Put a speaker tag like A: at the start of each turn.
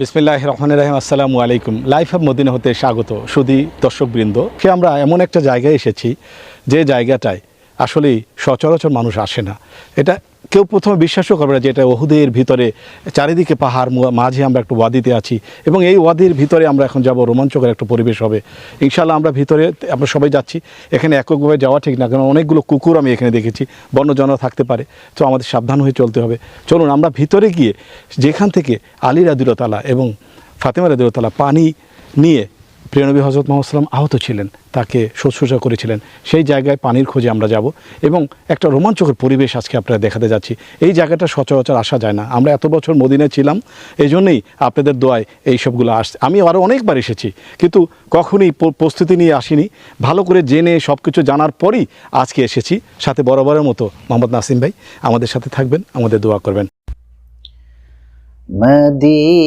A: বিসমিল্লাহির রহমানির রহিম। আসসালামু আলাইকুম। লাইফ অফ মদিনা হতে স্বাগত সুধী দর্শকবৃন্দ। আমরা এমন একটা জায়গায় এসেছি যে জায়গাটায় আসলেই সচরাচর মানুষ আসে না। এটা কেউ প্রথমে বিশ্বাসও করবে না যে এটা ওহুদের ভিতরে, চারিদিকে পাহাড়, মাঝে আমরা একটু ওয়াদিতে আছি এবং এই ওয়াদির ভিতরে আমরা এখন যাব। রোমাঞ্চকর একটা পরিবেশ হবে ইনশাআল্লাহ। আমরা ভিতরে আমরা সবাই যাচ্ছি। এখানে এককভাবে যাওয়া ঠিক না, কারণ অনেকগুলো কুকুর আমি এখানে দেখেছি, বন্য জানোয়ার থাকতে পারে, তো আমাদের সাবধান হয়ে চলতে হবে। চলুন আমরা ভিতরে গিয়ে যেখান থেকে আলী রাদিয়াল্লাহু তাআলা এবং ফাতেমা রাদিয়াল্লাহু তাআলা পানি নিয়ে প্রিয় নবী হযরত মুহাম্মদ সাল্লাল্লাহু আলাইহি ওয়াসাল্লাম আহত ছিলেন, তাকে শুশ্রূষা করেছিলেন, সেই জায়গায় পানির খোঁজে আমরা যাব এবং একটা রোমাঞ্চকর পরিবেশ আজকে আপনারা দেখাতে যাচ্ছি। এই জায়গাটা সচরাচর আসা যায় না। আমরা এত বছর মদিনায় ছিলাম, এই জন্যই আপনাদের দোয়ায় এই সবগুলো আসছে। আমি আরও অনেকবার এসেছি, কিন্তু কখনই প্রস্তুতি নিয়ে আসিনি। ভালো করে জেনে সব কিছু জানার পরই আজকে এসেছি। সাথে বরাবরের মতো মোহাম্মদ নাসিম ভাই আমাদের সাথে থাকবেন, আমাদের দোয়া করবেন।